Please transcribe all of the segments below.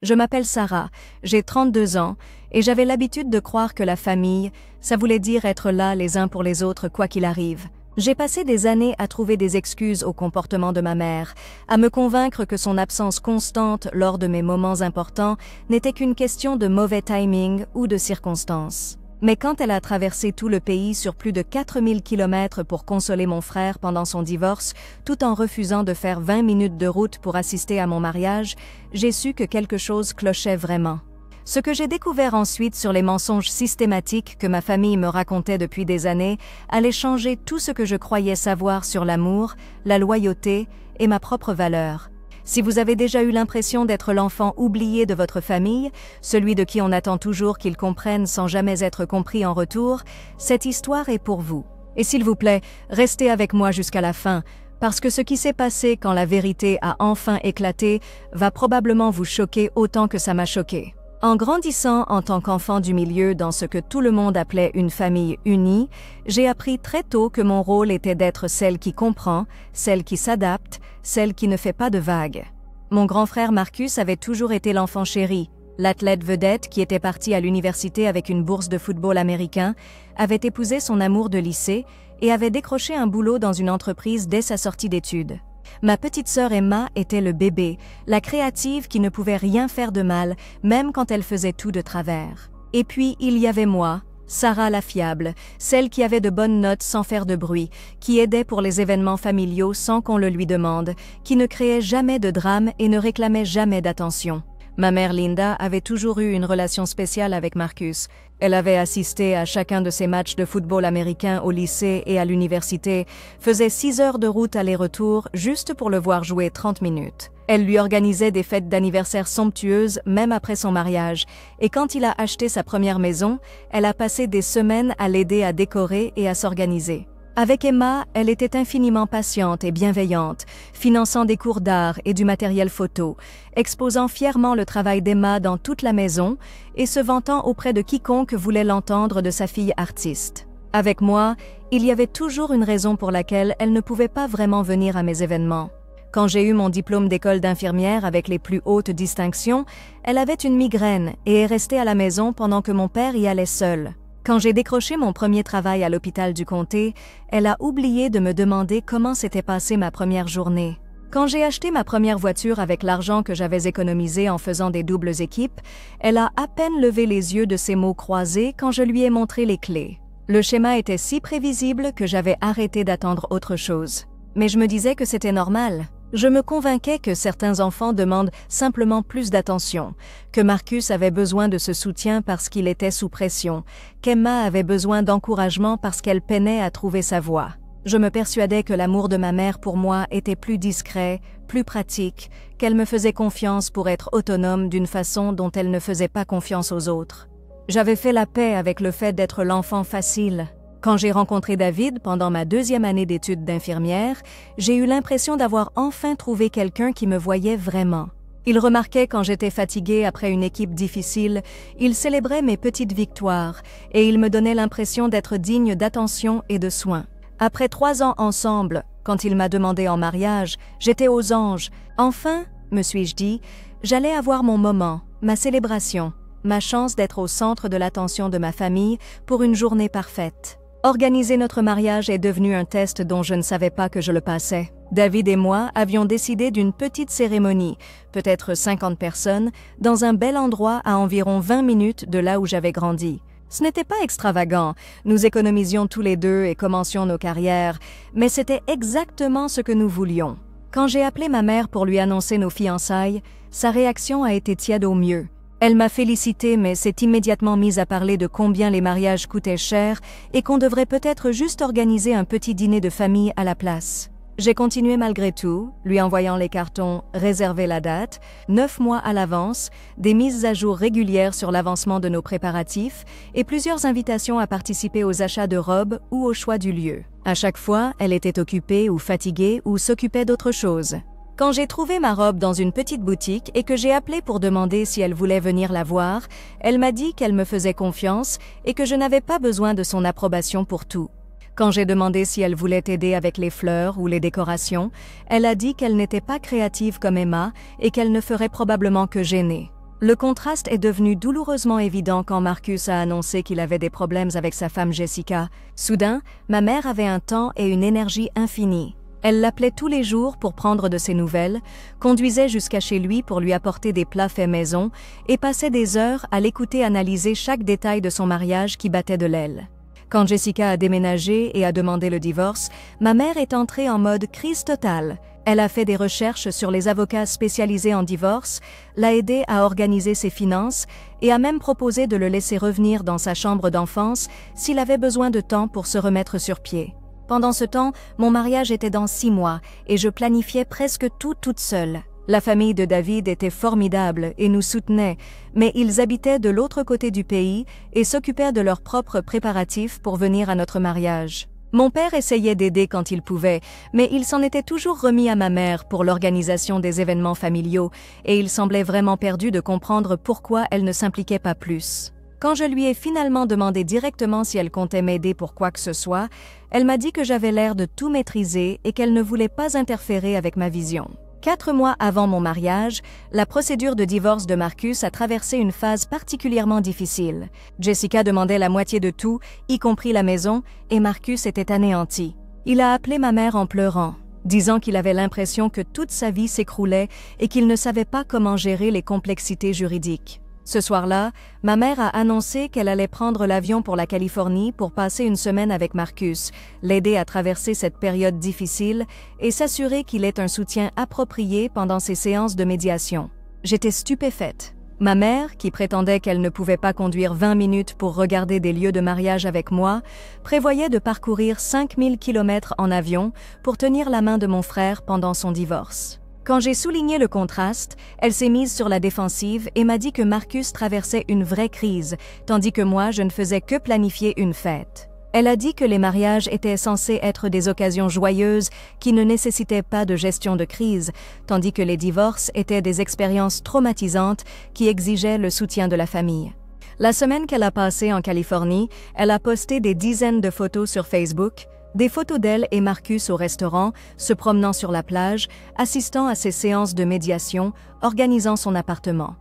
Je m'appelle Sarah, j'ai 32 ans, et j'avais l'habitude de croire que la famille, ça voulait dire être là les uns pour les autres quoi qu'il arrive. J'ai passé des années à trouver des excuses au comportement de ma mère, à me convaincre que son absence constante lors de mes moments importants n'était qu'une question de mauvais timing ou de circonstances. Mais quand elle a traversé tout le pays sur plus de 4000 km pour consoler mon frère pendant son divorce, tout en refusant de faire 20 minutes de route pour assister à mon mariage, j'ai su que quelque chose clochait vraiment. Ce que j'ai découvert ensuite sur les mensonges systématiques que ma famille me racontait depuis des années allait changer tout ce que je croyais savoir sur l'amour, la loyauté et ma propre valeur. Si vous avez déjà eu l'impression d'être l'enfant oublié de votre famille, celui de qui on attend toujours qu'il comprenne sans jamais être compris en retour, cette histoire est pour vous. Et s'il vous plaît, restez avec moi jusqu'à la fin, parce que ce qui s'est passé quand la vérité a enfin éclaté va probablement vous choquer autant que ça m'a choqué. En grandissant en tant qu'enfant du milieu dans ce que tout le monde appelait une famille unie, j'ai appris très tôt que mon rôle était d'être celle qui comprend, celle qui s'adapte, celle qui ne fait pas de vagues. Mon grand frère Marcus avait toujours été l'enfant chéri. L'athlète vedette qui était parti à l'université avec une bourse de football américain avait épousé son amour de lycée et avait décroché un boulot dans une entreprise dès sa sortie d'études. Ma petite sœur Emma était le bébé, la créative qui ne pouvait rien faire de mal, même quand elle faisait tout de travers. Et puis il y avait moi, Sarah la fiable, celle qui avait de bonnes notes sans faire de bruit, qui aidait pour les événements familiaux sans qu'on le lui demande, qui ne créait jamais de drame et ne réclamait jamais d'attention. Ma mère Linda avait toujours eu une relation spéciale avec Marcus. Elle avait assisté à chacun de ses matchs de football américain au lycée et à l'université, faisait 6 heures de route aller-retour juste pour le voir jouer 30 minutes. Elle lui organisait des fêtes d'anniversaire somptueuses même après son mariage, et quand il a acheté sa première maison, elle a passé des semaines à l'aider à décorer et à s'organiser. Avec Emma, elle était infiniment patiente et bienveillante, finançant des cours d'art et du matériel photo, exposant fièrement le travail d'Emma dans toute la maison et se vantant auprès de quiconque voulait l'entendre de sa fille artiste. Avec moi, il y avait toujours une raison pour laquelle elle ne pouvait pas vraiment venir à mes événements. Quand j'ai eu mon diplôme d'école d'infirmière avec les plus hautes distinctions, elle avait une migraine et est restée à la maison pendant que mon père y allait seul. Quand j'ai décroché mon premier travail à l'hôpital du comté, elle a oublié de me demander comment s'était passée ma première journée. Quand j'ai acheté ma première voiture avec l'argent que j'avais économisé en faisant des doubles équipes, elle a à peine levé les yeux de ses mots croisés quand je lui ai montré les clés. Le schéma était si prévisible que j'avais arrêté d'attendre autre chose. Mais je me disais que c'était normal. Je me convainquais que certains enfants demandent simplement plus d'attention, que Marcus avait besoin de ce soutien parce qu'il était sous pression, qu'Emma avait besoin d'encouragement parce qu'elle peinait à trouver sa voie. Je me persuadais que l'amour de ma mère pour moi était plus discret, plus pratique, qu'elle me faisait confiance pour être autonome d'une façon dont elle ne faisait pas confiance aux autres. J'avais fait la paix avec le fait d'être l'enfant facile. Quand j'ai rencontré David pendant ma 2e année d'études d'infirmière, j'ai eu l'impression d'avoir enfin trouvé quelqu'un qui me voyait vraiment. Il remarquait quand j'étais fatiguée après une équipe difficile, il célébrait mes petites victoires et il me donnait l'impression d'être digne d'attention et de soins. Après 3 ans ensemble, quand il m'a demandé en mariage, j'étais aux anges. Enfin, me suis-je dit, j'allais avoir mon moment, ma célébration, ma chance d'être au centre de l'attention de ma famille pour une journée parfaite. Organiser notre mariage est devenu un test dont je ne savais pas que je le passais. David et moi avions décidé d'une petite cérémonie, peut-être 50 personnes, dans un bel endroit à environ 20 minutes de là où j'avais grandi. Ce n'était pas extravagant, nous économisions tous les deux et commencions nos carrières, mais c'était exactement ce que nous voulions. Quand j'ai appelé ma mère pour lui annoncer nos fiançailles, sa réaction a été tiède au mieux. Elle m'a félicitée mais s'est immédiatement mise à parler de combien les mariages coûtaient cher et qu'on devrait peut-être juste organiser un petit dîner de famille à la place. J'ai continué malgré tout, lui envoyant les cartons « Réservez la date », 9 mois à l'avance, des mises à jour régulières sur l'avancement de nos préparatifs et plusieurs invitations à participer aux achats de robes ou au choix du lieu. À chaque fois, elle était occupée ou fatiguée ou s'occupait d'autre chose. Quand j'ai trouvé ma robe dans une petite boutique et que j'ai appelé pour demander si elle voulait venir la voir, elle m'a dit qu'elle me faisait confiance et que je n'avais pas besoin de son approbation pour tout. Quand j'ai demandé si elle voulait aider avec les fleurs ou les décorations, elle a dit qu'elle n'était pas créative comme Emma et qu'elle ne ferait probablement que gêner. Le contraste est devenu douloureusement évident quand Marcus a annoncé qu'il avait des problèmes avec sa femme Jessica. Soudain, ma mère avait un temps et une énergie infinie. Elle l'appelait tous les jours pour prendre de ses nouvelles, conduisait jusqu'à chez lui pour lui apporter des plats faits maison et passait des heures à l'écouter analyser chaque détail de son mariage qui battait de l'aile. Quand Jessica a déménagé et a demandé le divorce, ma mère est entrée en mode crise totale. Elle a fait des recherches sur les avocats spécialisés en divorce, l'a aidé à organiser ses finances et a même proposé de le laisser revenir dans sa chambre d'enfance s'il avait besoin de temps pour se remettre sur pied. Pendant ce temps, mon mariage était dans 6 mois et je planifiais presque tout toute seule. La famille de David était formidable et nous soutenait, mais ils habitaient de l'autre côté du pays et s'occupaient de leurs propres préparatifs pour venir à notre mariage. Mon père essayait d'aider quand il pouvait, mais il s'en était toujours remis à ma mère pour l'organisation des événements familiaux et il semblait vraiment perdu de comprendre pourquoi elle ne s'impliquait pas plus. Quand je lui ai finalement demandé directement si elle comptait m'aider pour quoi que ce soit, elle m'a dit que j'avais l'air de tout maîtriser et qu'elle ne voulait pas interférer avec ma vision. 4 mois avant mon mariage, la procédure de divorce de Marcus a traversé une phase particulièrement difficile. Jessica demandait la moitié de tout, y compris la maison, et Marcus était anéanti. Il a appelé ma mère en pleurant, disant qu'il avait l'impression que toute sa vie s'écroulait et qu'il ne savait pas comment gérer les complexités juridiques. Ce soir-là, ma mère a annoncé qu'elle allait prendre l'avion pour la Californie pour passer une semaine avec Marcus, l'aider à traverser cette période difficile et s'assurer qu'il ait un soutien approprié pendant ses séances de médiation. J'étais stupéfaite. Ma mère, qui prétendait qu'elle ne pouvait pas conduire 20 minutes pour regarder des lieux de mariage avec moi, prévoyait de parcourir 5000 kilomètres en avion pour tenir la main de mon frère pendant son divorce. Quand j'ai souligné le contraste, elle s'est mise sur la défensive et m'a dit que Marcus traversait une vraie crise, tandis que moi, je ne faisais que planifier une fête. Elle a dit que les mariages étaient censés être des occasions joyeuses qui ne nécessitaient pas de gestion de crise, tandis que les divorces étaient des expériences traumatisantes qui exigeaient le soutien de la famille. La semaine qu'elle a passée en Californie, elle a posté des dizaines de photos sur Facebook, des photos d'elle et Marcus au restaurant, se promenant sur la plage, assistant à ses séances de médiation, organisant son appartement.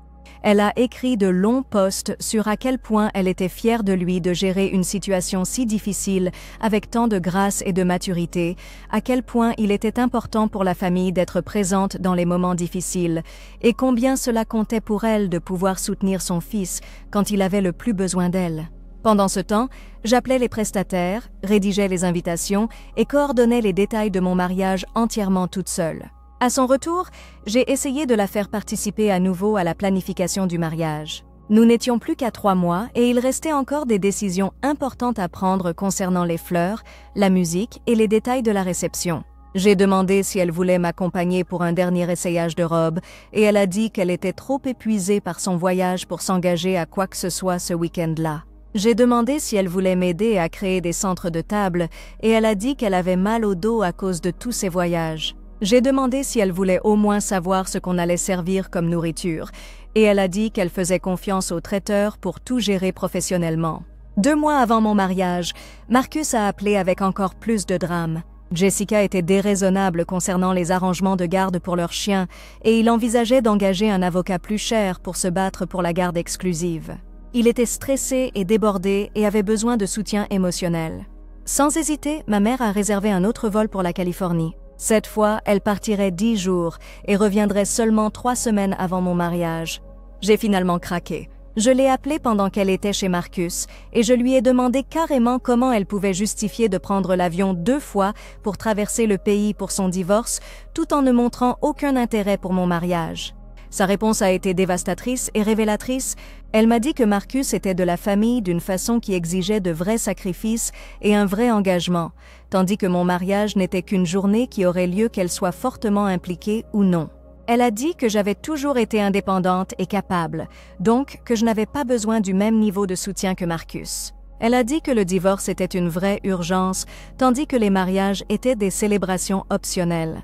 Elle a écrit de longs posts sur à quel point elle était fière de lui de gérer une situation si difficile avec tant de grâce et de maturité, à quel point il était important pour la famille d'être présente dans les moments difficiles, et combien cela comptait pour elle de pouvoir soutenir son fils quand il avait le plus besoin d'elle. Pendant ce temps, j'appelais les prestataires, rédigeais les invitations et coordonnais les détails de mon mariage entièrement toute seule. À son retour, j'ai essayé de la faire participer à nouveau à la planification du mariage. Nous n'étions plus qu'à 3 mois et il restait encore des décisions importantes à prendre concernant les fleurs, la musique et les détails de la réception. J'ai demandé si elle voulait m'accompagner pour un dernier essayage de robe et elle a dit qu'elle était trop épuisée par son voyage pour s'engager à quoi que ce soit ce week-end-là. J'ai demandé si elle voulait m'aider à créer des centres de table et elle a dit qu'elle avait mal au dos à cause de tous ses voyages. J'ai demandé si elle voulait au moins savoir ce qu'on allait servir comme nourriture et elle a dit qu'elle faisait confiance au traiteur pour tout gérer professionnellement. 2 mois avant mon mariage, Marcus a appelé avec encore plus de drame. Jessica était déraisonnable concernant les arrangements de garde pour leur chien et il envisageait d'engager un avocat plus cher pour se battre pour la garde exclusive. Il était stressé et débordé et avait besoin de soutien émotionnel. Sans hésiter, ma mère a réservé un autre vol pour la Californie. Cette fois, elle partirait 10 jours et reviendrait seulement 3 semaines avant mon mariage. J'ai finalement craqué. Je l'ai appelée pendant qu'elle était chez Marcus et je lui ai demandé carrément comment elle pouvait justifier de prendre l'avion 2 fois pour traverser le pays pour son divorce tout en ne montrant aucun intérêt pour mon mariage. Sa réponse a été dévastatrice et révélatrice. Elle m'a dit que Marcus était de la famille d'une façon qui exigeait de vrais sacrifices et un vrai engagement, tandis que mon mariage n'était qu'une journée qui aurait lieu qu'elle soit fortement impliquée ou non. Elle a dit que j'avais toujours été indépendante et capable, donc que je n'avais pas besoin du même niveau de soutien que Marcus. Elle a dit que le divorce était une vraie urgence, tandis que les mariages étaient des célébrations optionnelles.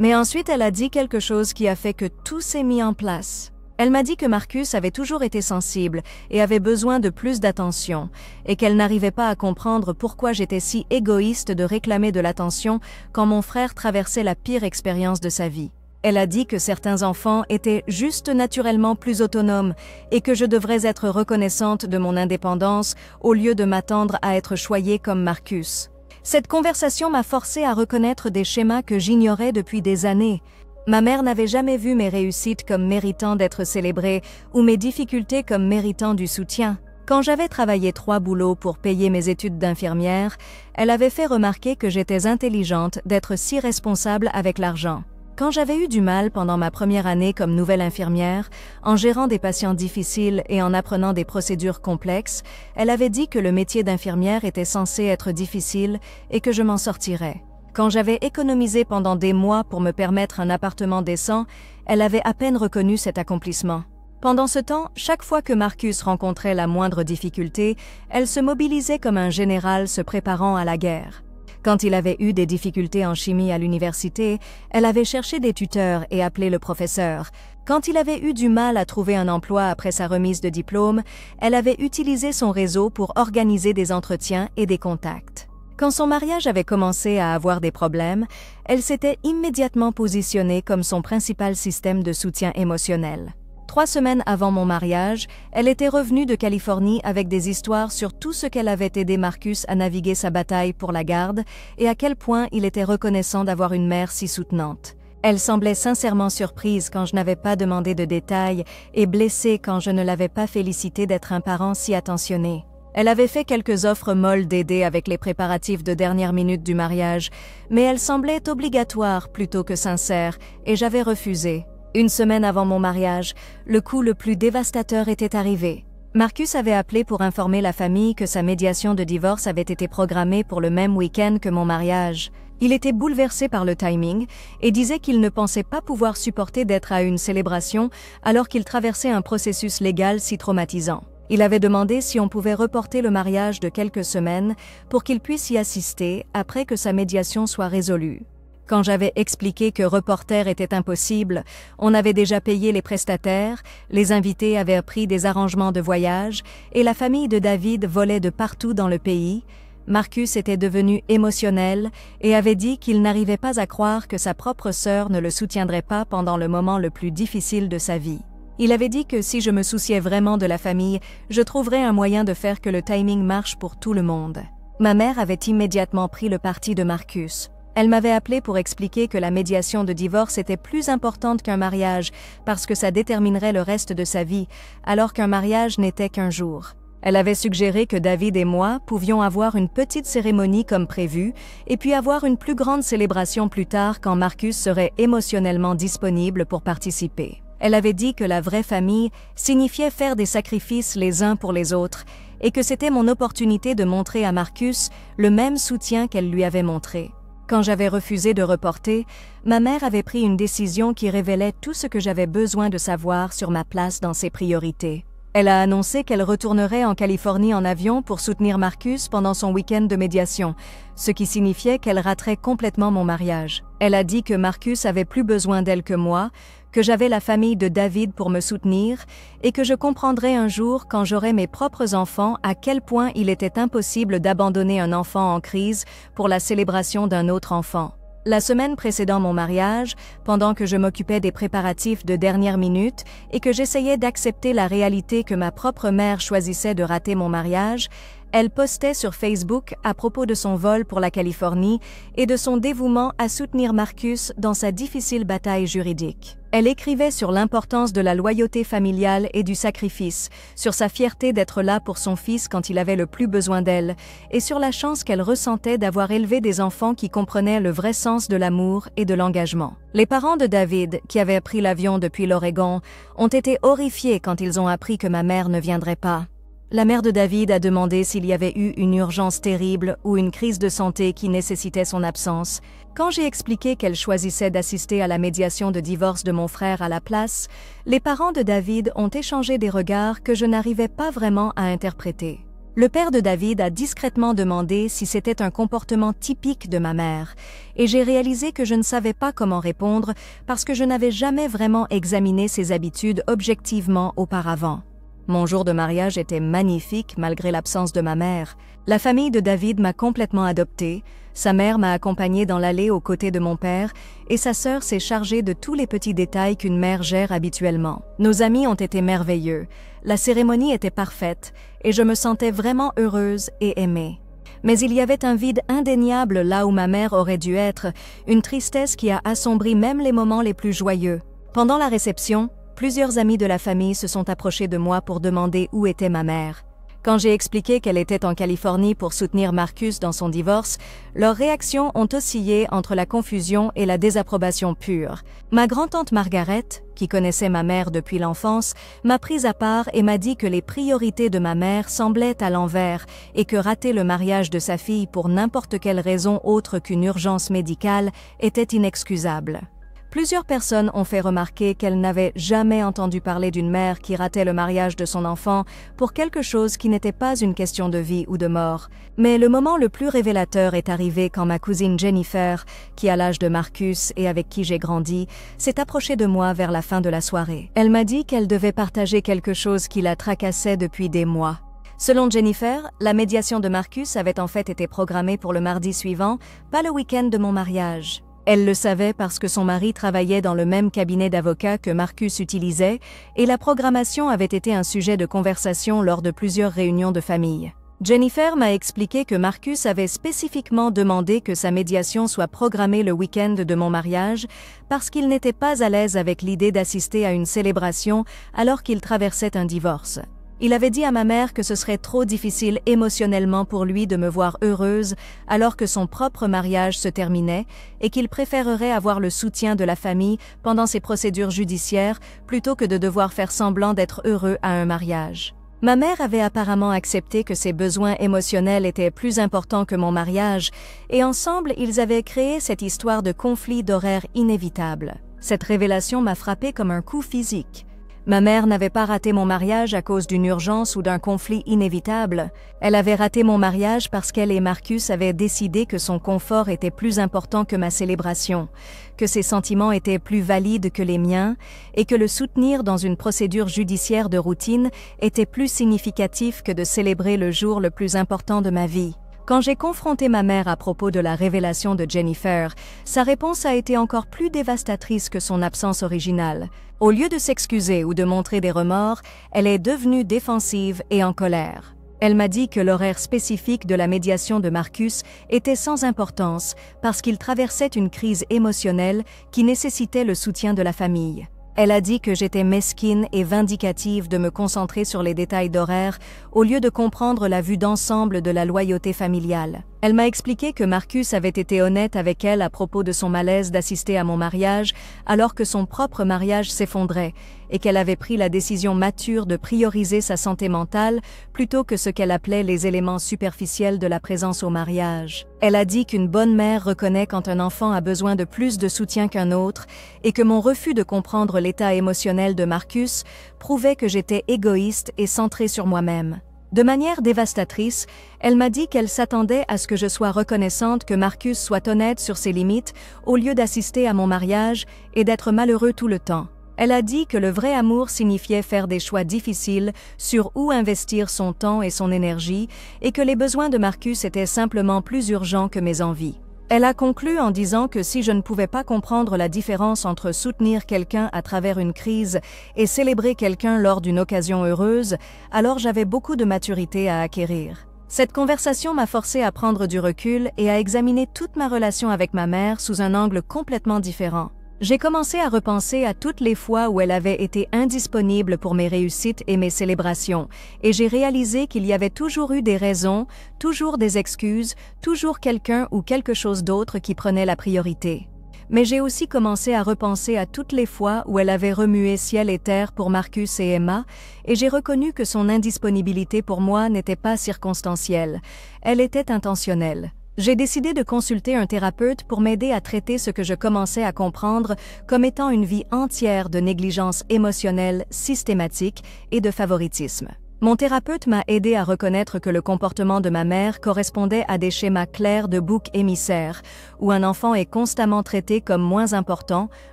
Mais ensuite, elle a dit quelque chose qui a fait que tout s'est mis en place. Elle m'a dit que Marcus avait toujours été sensible et avait besoin de plus d'attention, et qu'elle n'arrivait pas à comprendre pourquoi j'étais si égoïste de réclamer de l'attention quand mon frère traversait la pire expérience de sa vie. Elle a dit que certains enfants étaient juste naturellement plus autonomes et que je devrais être reconnaissante de mon indépendance au lieu de m'attendre à être choyée comme Marcus. Cette conversation m'a forcée à reconnaître des schémas que j'ignorais depuis des années. Ma mère n'avait jamais vu mes réussites comme méritant d'être célébrées ou mes difficultés comme méritant du soutien. Quand j'avais travaillé 3 boulots pour payer mes études d'infirmière, elle avait fait remarquer que j'étais intelligente d'être si responsable avec l'argent. Quand j'avais eu du mal pendant ma première année comme nouvelle infirmière, en gérant des patients difficiles et en apprenant des procédures complexes, elle avait dit que le métier d'infirmière était censé être difficile et que je m'en sortirais. Quand j'avais économisé pendant des mois pour me permettre un appartement décent, elle avait à peine reconnu cet accomplissement. Pendant ce temps, chaque fois que Marcus rencontrait la moindre difficulté, elle se mobilisait comme un général se préparant à la guerre. Quand il avait eu des difficultés en chimie à l'université, elle avait cherché des tuteurs et appelé le professeur. Quand il avait eu du mal à trouver un emploi après sa remise de diplôme, elle avait utilisé son réseau pour organiser des entretiens et des contacts. Quand son mariage avait commencé à avoir des problèmes, elle s'était immédiatement positionnée comme son principal système de soutien émotionnel. 3 semaines avant mon mariage, elle était revenue de Californie avec des histoires sur tout ce qu'elle avait aidé Marcus à naviguer sa bataille pour la garde et à quel point il était reconnaissant d'avoir une mère si soutenante. Elle semblait sincèrement surprise quand je n'avais pas demandé de détails et blessée quand je ne l'avais pas félicité d'être un parent si attentionné. Elle avait fait quelques offres molles d'aider avec les préparatifs de dernière minute du mariage, mais elle semblait obligatoire plutôt que sincère et j'avais refusé. 1 semaine avant mon mariage, le coup le plus dévastateur était arrivé. Marcus avait appelé pour informer la famille que sa médiation de divorce avait été programmée pour le même week-end que mon mariage. Il était bouleversé par le timing et disait qu'il ne pensait pas pouvoir supporter d'être à une célébration alors qu'il traversait un processus légal si traumatisant. Il avait demandé si on pouvait reporter le mariage de quelques semaines pour qu'il puisse y assister après que sa médiation soit résolue. Quand j'avais expliqué que reporter était impossible, on avait déjà payé les prestataires, les invités avaient pris des arrangements de voyage et la famille de David volait de partout dans le pays, Marcus était devenu émotionnel et avait dit qu'il n'arrivait pas à croire que sa propre sœur ne le soutiendrait pas pendant le moment le plus difficile de sa vie. Il avait dit que si je me souciais vraiment de la famille, je trouverais un moyen de faire que le timing marche pour tout le monde. Ma mère avait immédiatement pris le parti de Marcus. Elle m'avait appelé pour expliquer que la médiation de divorce était plus importante qu'un mariage parce que ça déterminerait le reste de sa vie, alors qu'un mariage n'était qu'un jour. Elle avait suggéré que David et moi pouvions avoir une petite cérémonie comme prévu et puis avoir une plus grande célébration plus tard quand Marcus serait émotionnellement disponible pour participer. Elle avait dit que la vraie famille signifiait faire des sacrifices les uns pour les autres et que c'était mon opportunité de montrer à Marcus le même soutien qu'elle lui avait montré. Quand j'avais refusé de reporter, ma mère avait pris une décision qui révélait tout ce que j'avais besoin de savoir sur ma place dans ses priorités. Elle a annoncé qu'elle retournerait en Californie en avion pour soutenir Marcus pendant son week-end de médiation, ce qui signifiait qu'elle raterait complètement mon mariage. Elle a dit que Marcus avait plus besoin d'elle que moi, que j'avais la famille de David pour me soutenir et que je comprendrais un jour quand j'aurais mes propres enfants à quel point il était impossible d'abandonner un enfant en crise pour la célébration d'un autre enfant. La semaine précédant mon mariage, pendant que je m'occupais des préparatifs de dernière minute et que j'essayais d'accepter la réalité que ma propre mère choisissait de rater mon mariage, elle postait sur Facebook à propos de son vol pour la Californie et de son dévouement à soutenir Marcus dans sa difficile bataille juridique. Elle écrivait sur l'importance de la loyauté familiale et du sacrifice, sur sa fierté d'être là pour son fils quand il avait le plus besoin d'elle, et sur la chance qu'elle ressentait d'avoir élevé des enfants qui comprenaient le vrai sens de l'amour et de l'engagement. Les parents de David, qui avaient pris l'avion depuis l'Oregon, ont été horrifiés quand ils ont appris que ma mère ne viendrait pas. La mère de David a demandé s'il y avait eu une urgence terrible ou une crise de santé qui nécessitait son absence. Quand j'ai expliqué qu'elle choisissait d'assister à la médiation de divorce de mon frère à la place, les parents de David ont échangé des regards que je n'arrivais pas vraiment à interpréter. Le père de David a discrètement demandé si c'était un comportement typique de ma mère, et j'ai réalisé que je ne savais pas comment répondre parce que je n'avais jamais vraiment examiné ses habitudes objectivement auparavant. Mon jour de mariage était magnifique malgré l'absence de ma mère. La famille de David m'a complètement adoptée, sa mère m'a accompagnée dans l'allée aux côtés de mon père et sa sœur s'est chargée de tous les petits détails qu'une mère gère habituellement. Nos amis ont été merveilleux, la cérémonie était parfaite et je me sentais vraiment heureuse et aimée. Mais il y avait un vide indéniable là où ma mère aurait dû être, une tristesse qui a assombri même les moments les plus joyeux. Pendant la réception, plusieurs amis de la famille se sont approchés de moi pour demander où était ma mère. Quand j'ai expliqué qu'elle était en Californie pour soutenir Marcus dans son divorce, leurs réactions ont oscillé entre la confusion et la désapprobation pure. Ma grand-tante Margaret, qui connaissait ma mère depuis l'enfance, m'a prise à part et m'a dit que les priorités de ma mère semblaient à l'envers et que rater le mariage de sa fille pour n'importe quelle raison autre qu'une urgence médicale était inexcusable. Plusieurs personnes ont fait remarquer qu'elles n'avaient jamais entendu parler d'une mère qui ratait le mariage de son enfant pour quelque chose qui n'était pas une question de vie ou de mort. Mais le moment le plus révélateur est arrivé quand ma cousine Jennifer, qui a l'âge de Marcus et avec qui j'ai grandi, s'est approchée de moi vers la fin de la soirée. Elle m'a dit qu'elle devait partager quelque chose qui la tracassait depuis des mois. Selon Jennifer, la médiation de Marcus avait en fait été programmée pour le mardi suivant, pas le week-end de mon mariage. Elle le savait parce que son mari travaillait dans le même cabinet d'avocats que Marcus utilisait et la programmation avait été un sujet de conversation lors de plusieurs réunions de famille. Jennifer m'a expliqué que Marcus avait spécifiquement demandé que sa médiation soit programmée le week-end de mon mariage parce qu'il n'était pas à l'aise avec l'idée d'assister à une célébration alors qu'il traversait un divorce. Il avait dit à ma mère que ce serait trop difficile émotionnellement pour lui de me voir heureuse alors que son propre mariage se terminait et qu'il préférerait avoir le soutien de la famille pendant ses procédures judiciaires plutôt que de devoir faire semblant d'être heureux à un mariage. Ma mère avait apparemment accepté que ses besoins émotionnels étaient plus importants que mon mariage et ensemble ils avaient créé cette histoire de conflit d'horaires inévitable. Cette révélation m'a frappée comme un coup physique. Ma mère n'avait pas raté mon mariage à cause d'une urgence ou d'un conflit inévitable. Elle avait raté mon mariage parce qu'elle et Marcus avaient décidé que son confort était plus important que ma célébration, que ses sentiments étaient plus valides que les miens et que le soutenir dans une procédure judiciaire de routine était plus significatif que de célébrer le jour le plus important de ma vie. Quand j'ai confronté ma mère à propos de la révélation de Jennifer, sa réponse a été encore plus dévastatrice que son absence originale. Au lieu de s'excuser ou de montrer des remords, elle est devenue défensive et en colère. Elle m'a dit que l'horaire spécifique de la médiation de Marcus était sans importance parce qu'il traversait une crise émotionnelle qui nécessitait le soutien de la famille. Elle a dit que j'étais mesquine et vindicative de me concentrer sur les détails d'horaire au lieu de comprendre la vue d'ensemble de la loyauté familiale. Elle m'a expliqué que Marcus avait été honnête avec elle à propos de son malaise d'assister à mon mariage alors que son propre mariage s'effondrait et qu'elle avait pris la décision mature de prioriser sa santé mentale plutôt que ce qu'elle appelait les éléments superficiels de la présence au mariage. Elle a dit qu'une bonne mère reconnaît quand un enfant a besoin de plus de soutien qu'un autre et que mon refus de comprendre l'état émotionnel de Marcus prouvait que j'étais égoïste et centrée sur moi-même. De manière dévastatrice, elle m'a dit qu'elle s'attendait à ce que je sois reconnaissante que Marcus soit honnête sur ses limites au lieu d'assister à mon mariage et d'être malheureux tout le temps. Elle a dit que le vrai amour signifiait faire des choix difficiles sur où investir son temps et son énergie et que les besoins de Marcus étaient simplement plus urgents que mes envies. Elle a conclu en disant que si je ne pouvais pas comprendre la différence entre soutenir quelqu'un à travers une crise et célébrer quelqu'un lors d'une occasion heureuse, alors j'avais beaucoup de maturité à acquérir. Cette conversation m'a forcé à prendre du recul et à examiner toute ma relation avec ma mère sous un angle complètement différent. J'ai commencé à repenser à toutes les fois où elle avait été indisponible pour mes réussites et mes célébrations, et j'ai réalisé qu'il y avait toujours eu des raisons, toujours des excuses, toujours quelqu'un ou quelque chose d'autre qui prenait la priorité. Mais j'ai aussi commencé à repenser à toutes les fois où elle avait remué ciel et terre pour Marcus et Emma, et j'ai reconnu que son indisponibilité pour moi n'était pas circonstancielle, elle était intentionnelle. J'ai décidé de consulter un thérapeute pour m'aider à traiter ce que je commençais à comprendre comme étant une vie entière de négligence émotionnelle systématique et de favoritisme. Mon thérapeute m'a aidé à reconnaître que le comportement de ma mère correspondait à des schémas clairs de bouc émissaire, où un enfant est constamment traité comme moins important,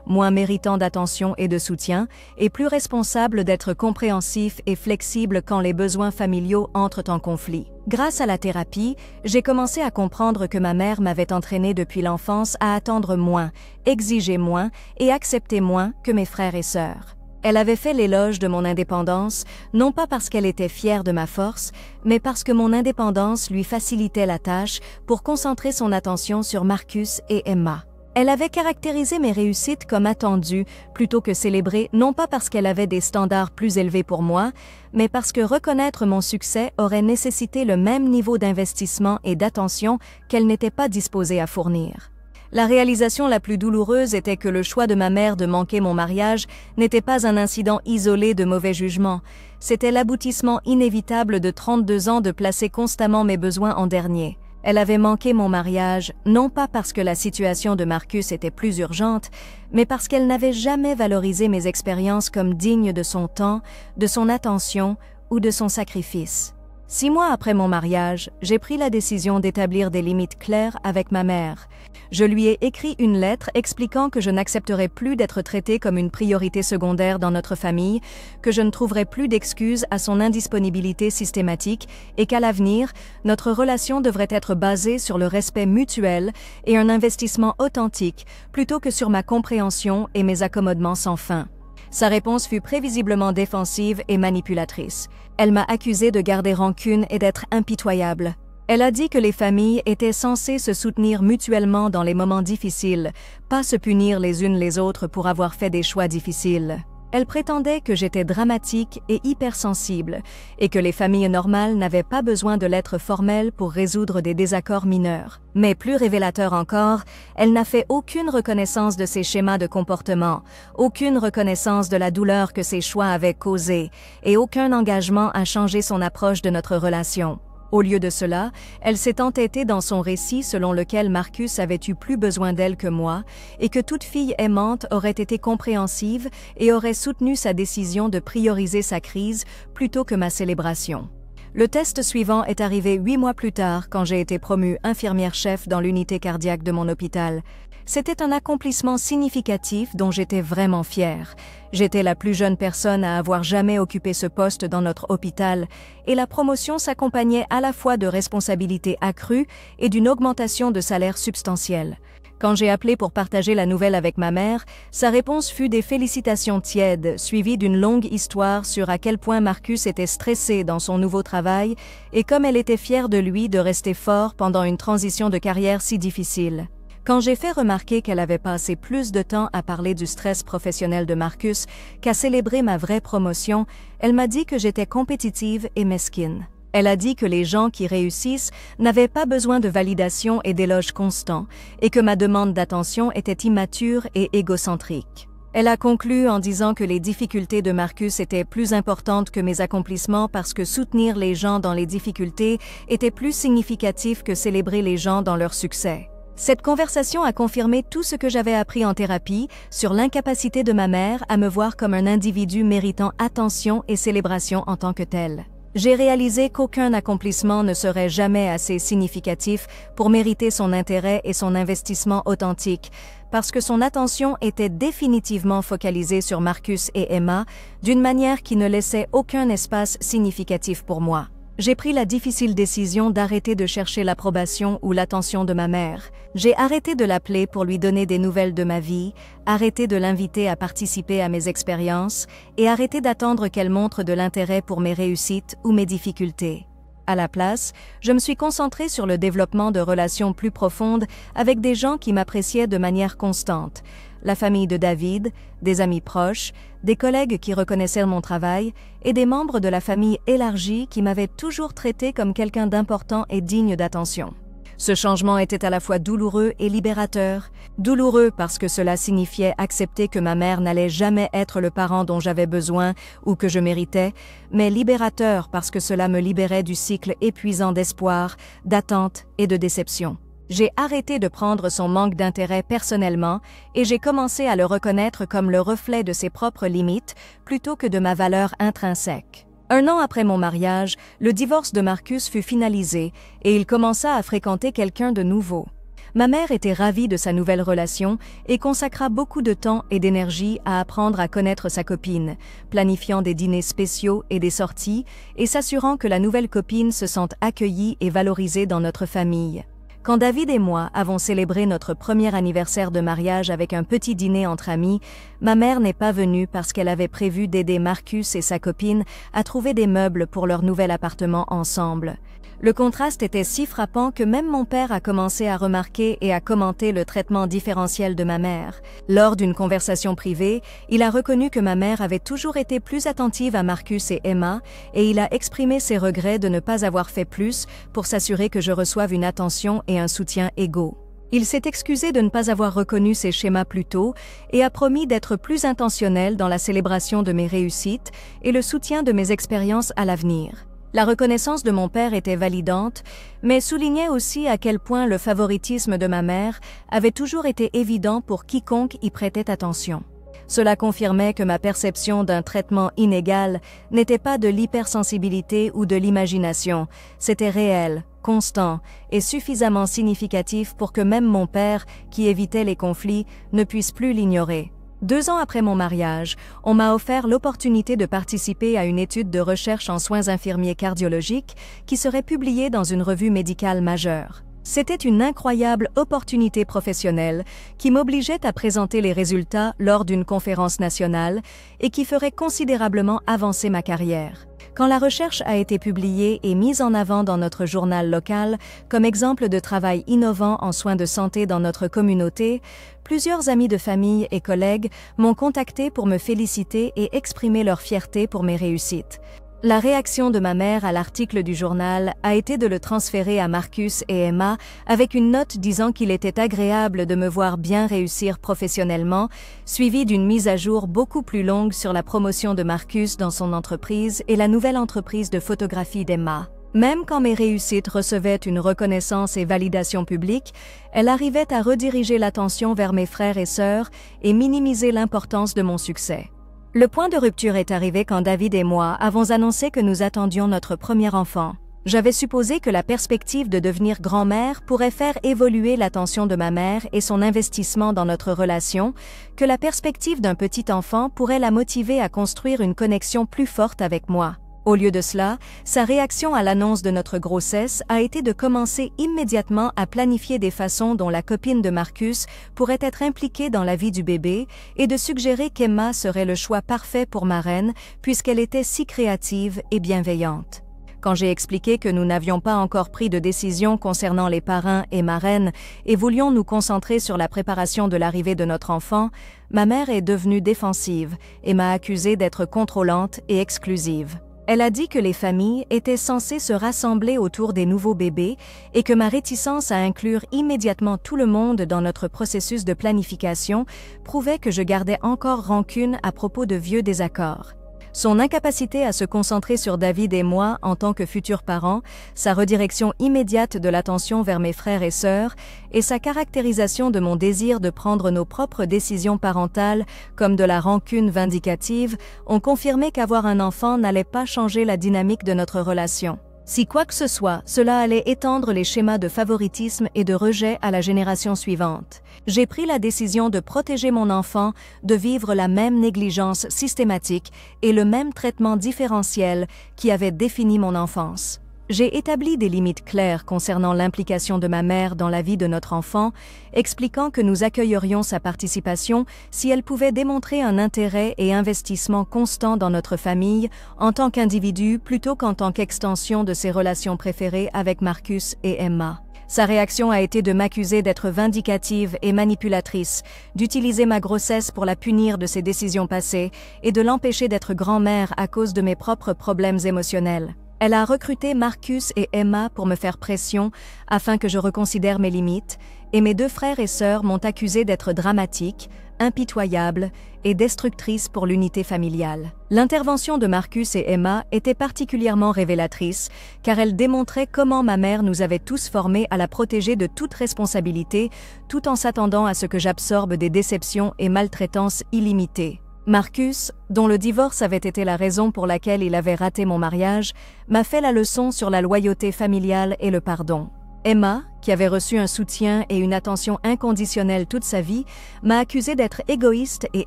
moins méritant d'attention et de soutien, et plus responsable d'être compréhensif et flexible quand les besoins familiaux entrent en conflit. Grâce à la thérapie, j'ai commencé à comprendre que ma mère m'avait entraîné depuis l'enfance à attendre moins, exiger moins et accepter moins que mes frères et sœurs. Elle avait fait l'éloge de mon indépendance, non pas parce qu'elle était fière de ma force, mais parce que mon indépendance lui facilitait la tâche pour concentrer son attention sur Marcus et Emma. Elle avait caractérisé mes réussites comme attendues plutôt que célébrées, non pas parce qu'elle avait des standards plus élevés pour moi, mais parce que reconnaître mon succès aurait nécessité le même niveau d'investissement et d'attention qu'elle n'était pas disposée à fournir. La réalisation la plus douloureuse était que le choix de ma mère de manquer mon mariage n'était pas un incident isolé de mauvais jugement, c'était l'aboutissement inévitable de 32 ans de placer constamment mes besoins en dernier. Elle avait manqué mon mariage, non pas parce que la situation de Marcus était plus urgente, mais parce qu'elle n'avait jamais valorisé mes expériences comme dignes de son temps, de son attention ou de son sacrifice. 6 mois après mon mariage, j'ai pris la décision d'établir des limites claires avec ma mère. Je lui ai écrit une lettre expliquant que je n'accepterais plus d'être traitée comme une priorité secondaire dans notre famille, que je ne trouverais plus d'excuses à son indisponibilité systématique et qu'à l'avenir, notre relation devrait être basée sur le respect mutuel et un investissement authentique plutôt que sur ma compréhension et mes accommodements sans fin. Sa réponse fut prévisiblement défensive et manipulatrice. Elle m'a accusée de garder rancune et d'être impitoyable. Elle a dit que les familles étaient censées se soutenir mutuellement dans les moments difficiles, pas se punir les unes les autres pour avoir fait des choix difficiles. Elle prétendait que j'étais dramatique et hypersensible et que les familles normales n'avaient pas besoin de lettres formelles pour résoudre des désaccords mineurs. Mais plus révélateur encore, elle n'a fait aucune reconnaissance de ses schémas de comportement, aucune reconnaissance de la douleur que ses choix avaient causée et aucun engagement à changer son approche de notre relation. Au lieu de cela, elle s'est entêtée dans son récit selon lequel Marcus avait eu plus besoin d'elle que moi et que toute fille aimante aurait été compréhensive et aurait soutenu sa décision de prioriser sa crise plutôt que ma célébration. Le test suivant est arrivé 8 mois plus tard quand j'ai été promue infirmière-chef dans l'unité cardiaque de mon hôpital. C'était un accomplissement significatif dont j'étais vraiment fière. J'étais la plus jeune personne à avoir jamais occupé ce poste dans notre hôpital et la promotion s'accompagnait à la fois de responsabilités accrues et d'une augmentation de salaire substantielle. Quand j'ai appelé pour partager la nouvelle avec ma mère, sa réponse fut des félicitations tièdes, suivies d'une longue histoire sur à quel point Marcus était stressé dans son nouveau travail et comme elle était fière de lui de rester fort pendant une transition de carrière si difficile. Quand j'ai fait remarquer qu'elle avait passé plus de temps à parler du stress professionnel de Marcus qu'à célébrer ma vraie promotion, elle m'a dit que j'étais compétitive et mesquine. Elle a dit que les gens qui réussissent n'avaient pas besoin de validation et d'éloges constants, et que ma demande d'attention était immature et égocentrique. Elle a conclu en disant que les difficultés de Marcus étaient plus importantes que mes accomplissements parce que soutenir les gens dans les difficultés était plus significatif que célébrer les gens dans leur succès. Cette conversation a confirmé tout ce que j'avais appris en thérapie sur l'incapacité de ma mère à me voir comme un individu méritant attention et célébration en tant que tel. J'ai réalisé qu'aucun accomplissement ne serait jamais assez significatif pour mériter son intérêt et son investissement authentique, parce que son attention était définitivement focalisée sur Marcus et Emma d'une manière qui ne laissait aucun espace significatif pour moi. J'ai pris la difficile décision d'arrêter de chercher l'approbation ou l'attention de ma mère. J'ai arrêté de l'appeler pour lui donner des nouvelles de ma vie, arrêté de l'inviter à participer à mes expériences et arrêté d'attendre qu'elle montre de l'intérêt pour mes réussites ou mes difficultés. À la place, je me suis concentrée sur le développement de relations plus profondes avec des gens qui m'appréciaient de manière constante. La famille de David, des amis proches, des collègues qui reconnaissaient mon travail et des membres de la famille élargie qui m'avaient toujours traité comme quelqu'un d'important et digne d'attention. Ce changement était à la fois douloureux et libérateur. Douloureux parce que cela signifiait accepter que ma mère n'allait jamais être le parent dont j'avais besoin ou que je méritais, mais libérateur parce que cela me libérait du cycle épuisant d'espoir, d'attente et de déception. J'ai arrêté de prendre son manque d'intérêt personnellement et j'ai commencé à le reconnaître comme le reflet de ses propres limites plutôt que de ma valeur intrinsèque. 1 an après mon mariage, le divorce de Marcus fut finalisé et il commença à fréquenter quelqu'un de nouveau. Ma mère était ravie de sa nouvelle relation et consacra beaucoup de temps et d'énergie à apprendre à connaître sa copine, planifiant des dîners spéciaux et des sorties et s'assurant que la nouvelle copine se sente accueillie et valorisée dans notre famille. Quand David et moi avons célébré notre premier anniversaire de mariage avec un petit dîner entre amis, ma mère n'est pas venue parce qu'elle avait prévu d'aider Marcus et sa copine à trouver des meubles pour leur nouvel appartement ensemble. Le contraste était si frappant que même mon père a commencé à remarquer et à commenter le traitement différentiel de ma mère. Lors d'une conversation privée, il a reconnu que ma mère avait toujours été plus attentive à Marcus et Emma et il a exprimé ses regrets de ne pas avoir fait plus pour s'assurer que je reçoive une attention et un soutien égaux. Il s'est excusé de ne pas avoir reconnu ces schémas plus tôt et a promis d'être plus intentionnel dans la célébration de mes réussites et le soutien de mes expériences à l'avenir. La reconnaissance de mon père était validante, mais soulignait aussi à quel point le favoritisme de ma mère avait toujours été évident pour quiconque y prêtait attention. Cela confirmait que ma perception d'un traitement inégal n'était pas de l'hypersensibilité ou de l'imagination, c'était réel, constant et suffisamment significatif pour que même mon père, qui évitait les conflits, ne puisse plus l'ignorer. 2 ans après mon mariage, on m'a offert l'opportunité de participer à une étude de recherche en soins infirmiers cardiologiques qui serait publiée dans une revue médicale majeure. C'était une incroyable opportunité professionnelle qui m'obligeait à présenter les résultats lors d'une conférence nationale et qui ferait considérablement avancer ma carrière. Quand la recherche a été publiée et mise en avant dans notre journal local comme exemple de travail innovant en soins de santé dans notre communauté, plusieurs amis de famille et collègues m'ont contacté pour me féliciter et exprimer leur fierté pour mes réussites. La réaction de ma mère à l'article du journal a été de le transférer à Marcus et Emma avec une note disant qu'il était agréable de me voir bien réussir professionnellement, suivie d'une mise à jour beaucoup plus longue sur la promotion de Marcus dans son entreprise et la nouvelle entreprise de photographie d'Emma. Même quand mes réussites recevaient une reconnaissance et validation publique, elle arrivait à rediriger l'attention vers mes frères et sœurs et minimiser l'importance de mon succès. Le point de rupture est arrivé quand David et moi avons annoncé que nous attendions notre premier enfant. J'avais supposé que la perspective de devenir grand-mère pourrait faire évoluer l'attention de ma mère et son investissement dans notre relation, que la perspective d'un petit enfant pourrait la motiver à construire une connexion plus forte avec moi. Au lieu de cela, sa réaction à l'annonce de notre grossesse a été de commencer immédiatement à planifier des façons dont la copine de Marcus pourrait être impliquée dans la vie du bébé et de suggérer qu'Emma serait le choix parfait pour marraine puisqu'elle était si créative et bienveillante. Quand j'ai expliqué que nous n'avions pas encore pris de décision concernant les parrains et marraines et voulions nous concentrer sur la préparation de l'arrivée de notre enfant, ma mère est devenue défensive et m'a accusée d'être contrôlante et exclusive. Elle a dit que les familles étaient censées se rassembler autour des nouveaux bébés et que ma réticence à inclure immédiatement tout le monde dans notre processus de planification prouvait que je gardais encore rancune à propos de vieux désaccords. Son incapacité à se concentrer sur David et moi en tant que futurs parents, sa redirection immédiate de l'attention vers mes frères et sœurs et sa caractérisation de mon désir de prendre nos propres décisions parentales comme de la rancune vindicative ont confirmé qu'avoir un enfant n'allait pas changer la dynamique de notre relation. Si quoi que ce soit, cela allait étendre les schémas de favoritisme et de rejet à la génération suivante. J'ai pris la décision de protéger mon enfant, de vivre la même négligence systématique et le même traitement différentiel qui avait défini mon enfance. J'ai établi des limites claires concernant l'implication de ma mère dans la vie de notre enfant, expliquant que nous accueillerions sa participation si elle pouvait démontrer un intérêt et investissement constant dans notre famille en tant qu'individu plutôt qu'en tant qu'extension de ses relations préférées avec Marcus et Emma. Sa réaction a été de m'accuser d'être vindicative et manipulatrice, d'utiliser ma grossesse pour la punir de ses décisions passées et de l'empêcher d'être grand-mère à cause de mes propres problèmes émotionnels. Elle a recruté Marcus et Emma pour me faire pression afin que je reconsidère mes limites, et mes 2 frères et sœurs m'ont accusée d'être dramatique, impitoyable et destructrice pour l'unité familiale. L'intervention de Marcus et Emma était particulièrement révélatrice, car elle démontrait comment ma mère nous avait tous formés à la protéger de toute responsabilité, tout en s'attendant à ce que j'absorbe des déceptions et maltraitances illimitées. Marcus, dont le divorce avait été la raison pour laquelle il avait raté mon mariage, m'a fait la leçon sur la loyauté familiale et le pardon. Emma, qui avait reçu un soutien et une attention inconditionnelle toute sa vie, m'a accusée d'être égoïste et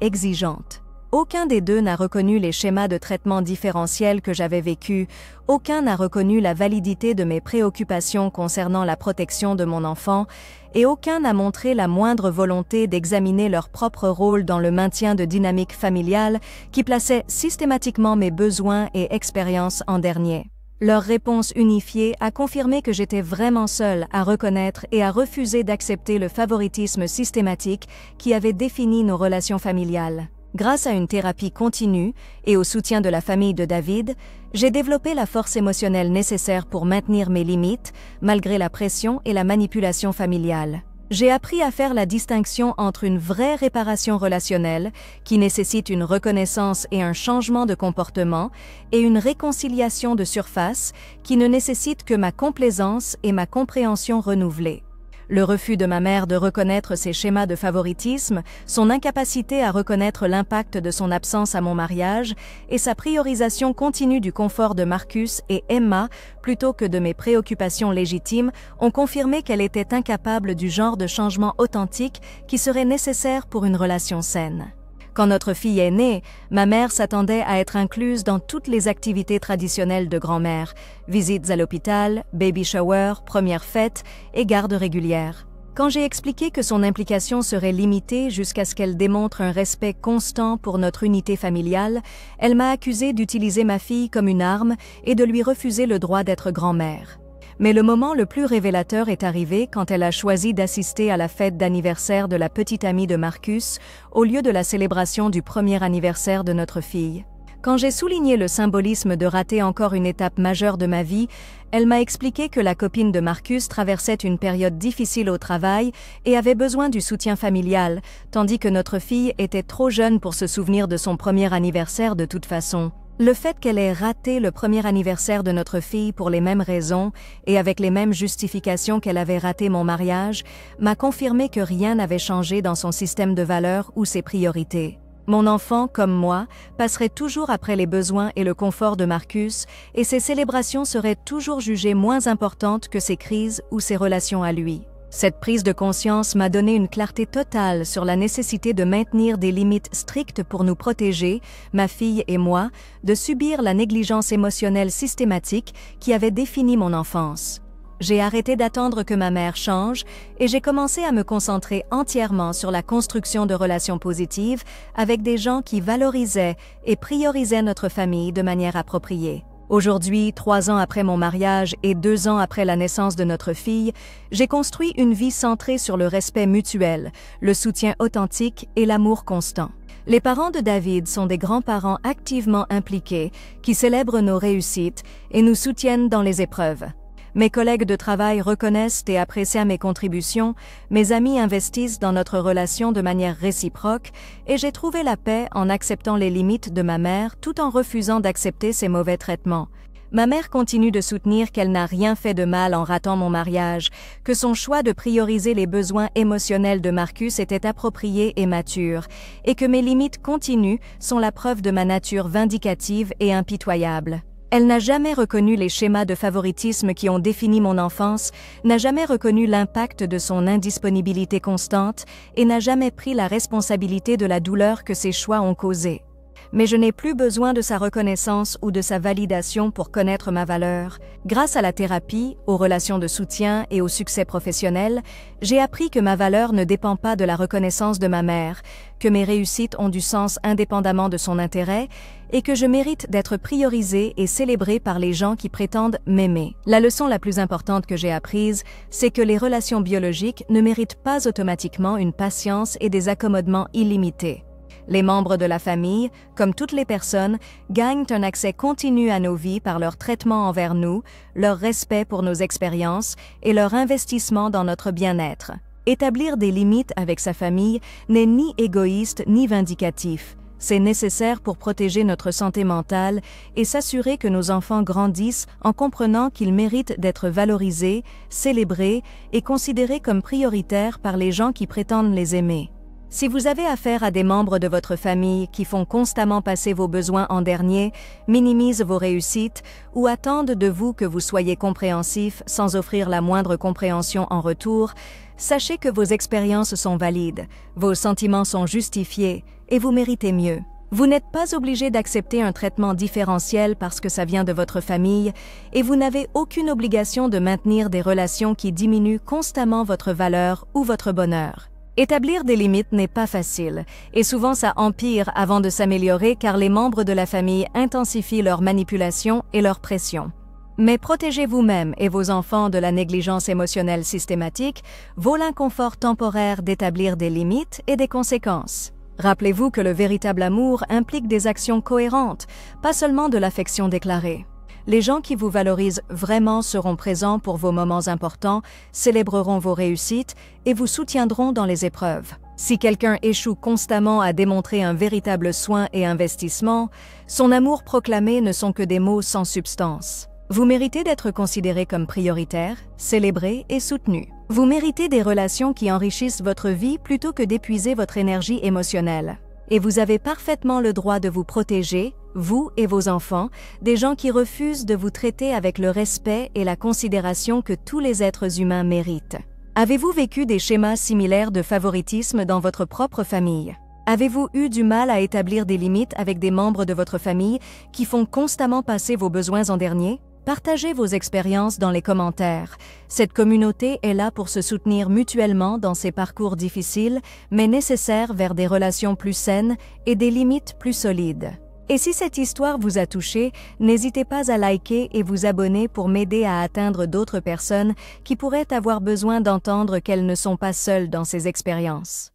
exigeante. Aucun des deux n'a reconnu les schémas de traitement différentiels que j'avais vécus, aucun n'a reconnu la validité de mes préoccupations concernant la protection de mon enfant, et aucun n'a montré la moindre volonté d'examiner leur propre rôle dans le maintien de dynamiques familiales qui plaçaient systématiquement mes besoins et expériences en dernier. Leur réponse unifiée a confirmé que j'étais vraiment seule à reconnaître et à refuser d'accepter le favoritisme systématique qui avait défini nos relations familiales. Grâce à une thérapie continue et au soutien de la famille de David, j'ai développé la force émotionnelle nécessaire pour maintenir mes limites, malgré la pression et la manipulation familiale. J'ai appris à faire la distinction entre une vraie réparation relationnelle, qui nécessite une reconnaissance et un changement de comportement, et une réconciliation de surface, qui ne nécessite que ma complaisance et ma compréhension renouvelée. Le refus de ma mère de reconnaître ses schémas de favoritisme, son incapacité à reconnaître l'impact de son absence à mon mariage et sa priorisation continue du confort de Marcus et Emma plutôt que de mes préoccupations légitimes ont confirmé qu'elle était incapable du genre de changement authentique qui serait nécessaire pour une relation saine. Quand notre fille est née, ma mère s'attendait à être incluse dans toutes les activités traditionnelles de grand-mère, visites à l'hôpital, baby shower, première fête et garde régulière. Quand j'ai expliqué que son implication serait limitée jusqu'à ce qu'elle démontre un respect constant pour notre unité familiale, elle m'a accusée d'utiliser ma fille comme une arme et de lui refuser le droit d'être grand-mère. Mais le moment le plus révélateur est arrivé quand elle a choisi d'assister à la fête d'anniversaire de la petite amie de Marcus au lieu de la célébration du premier anniversaire de notre fille. Quand j'ai souligné le symbolisme de rater encore une étape majeure de ma vie, elle m'a expliqué que la copine de Marcus traversait une période difficile au travail et avait besoin du soutien familial, tandis que notre fille était trop jeune pour se souvenir de son premier anniversaire de toute façon. Le fait qu'elle ait raté le premier anniversaire de notre fille pour les mêmes raisons et avec les mêmes justifications qu'elle avait raté mon mariage m'a confirmé que rien n'avait changé dans son système de valeurs ou ses priorités. Mon enfant, comme moi, passerait toujours après les besoins et le confort de Marcus et ses célébrations seraient toujours jugées moins importantes que ses crises ou ses relations à lui. Cette prise de conscience m'a donné une clarté totale sur la nécessité de maintenir des limites strictes pour nous protéger, ma fille et moi, de subir la négligence émotionnelle systématique qui avait défini mon enfance. J'ai arrêté d'attendre que ma mère change et j'ai commencé à me concentrer entièrement sur la construction de relations positives avec des gens qui valorisaient et priorisaient notre famille de manière appropriée. Aujourd'hui, 3 ans après mon mariage et 2 ans après la naissance de notre fille, j'ai construit une vie centrée sur le respect mutuel, le soutien authentique et l'amour constant. Les parents de David sont des grands-parents activement impliqués qui célèbrent nos réussites et nous soutiennent dans les épreuves. Mes collègues de travail reconnaissent et apprécient mes contributions, mes amis investissent dans notre relation de manière réciproque et j'ai trouvé la paix en acceptant les limites de ma mère tout en refusant d'accepter ses mauvais traitements. Ma mère continue de soutenir qu'elle n'a rien fait de mal en ratant mon mariage, que son choix de prioriser les besoins émotionnels de Marcus était approprié et mature, et que mes limites continues sont la preuve de ma nature vindicative et impitoyable. Elle n'a jamais reconnu les schémas de favoritisme qui ont défini mon enfance, n'a jamais reconnu l'impact de son indisponibilité constante et n'a jamais pris la responsabilité de la douleur que ses choix ont causée. Mais je n'ai plus besoin de sa reconnaissance ou de sa validation pour connaître ma valeur. Grâce à la thérapie, aux relations de soutien et au succès professionnel, j'ai appris que ma valeur ne dépend pas de la reconnaissance de ma mère, que mes réussites ont du sens indépendamment de son intérêt et que je mérite d'être priorisée et célébrée par les gens qui prétendent m'aimer. La leçon la plus importante que j'ai apprise, c'est que les relations biologiques ne méritent pas automatiquement une patience et des accommodements illimités. Les membres de la famille, comme toutes les personnes, gagnent un accès continu à nos vies par leur traitement envers nous, leur respect pour nos expériences et leur investissement dans notre bien-être. Établir des limites avec sa famille n'est ni égoïste ni vindicatif. C'est nécessaire pour protéger notre santé mentale et s'assurer que nos enfants grandissent en comprenant qu'ils méritent d'être valorisés, célébrés et considérés comme prioritaires par les gens qui prétendent les aimer. Si vous avez affaire à des membres de votre famille qui font constamment passer vos besoins en dernier, minimisent vos réussites ou attendent de vous que vous soyez compréhensif sans offrir la moindre compréhension en retour, sachez que vos expériences sont valides, vos sentiments sont justifiés et vous méritez mieux. Vous n'êtes pas obligé d'accepter un traitement différentiel parce que ça vient de votre famille et vous n'avez aucune obligation de maintenir des relations qui diminuent constamment votre valeur ou votre bonheur. Établir des limites n'est pas facile, et souvent ça empire avant de s'améliorer car les membres de la famille intensifient leur manipulation et leur pression. Mais protégez vous-même et vos enfants de la négligence émotionnelle systématique vaut l'inconfort temporaire d'établir des limites et des conséquences. Rappelez-vous que le véritable amour implique des actions cohérentes, pas seulement de l'affection déclarée. Les gens qui vous valorisent vraiment seront présents pour vos moments importants, célébreront vos réussites et vous soutiendront dans les épreuves. Si quelqu'un échoue constamment à démontrer un véritable soin et investissement, son amour proclamé ne sont que des mots sans substance. Vous méritez d'être considéré comme prioritaire, célébré et soutenu. Vous méritez des relations qui enrichissent votre vie plutôt que d'épuiser votre énergie émotionnelle. Et vous avez parfaitement le droit de vous protéger, vous et vos enfants, des gens qui refusent de vous traiter avec le respect et la considération que tous les êtres humains méritent. Avez-vous vécu des schémas similaires de favoritisme dans votre propre famille? Avez-vous eu du mal à établir des limites avec des membres de votre famille qui font constamment passer vos besoins en dernier? Partagez vos expériences dans les commentaires. Cette communauté est là pour se soutenir mutuellement dans ces parcours difficiles, mais nécessaires vers des relations plus saines et des limites plus solides. Et si cette histoire vous a touché, n'hésitez pas à liker et vous abonner pour m'aider à atteindre d'autres personnes qui pourraient avoir besoin d'entendre qu'elles ne sont pas seules dans ces expériences.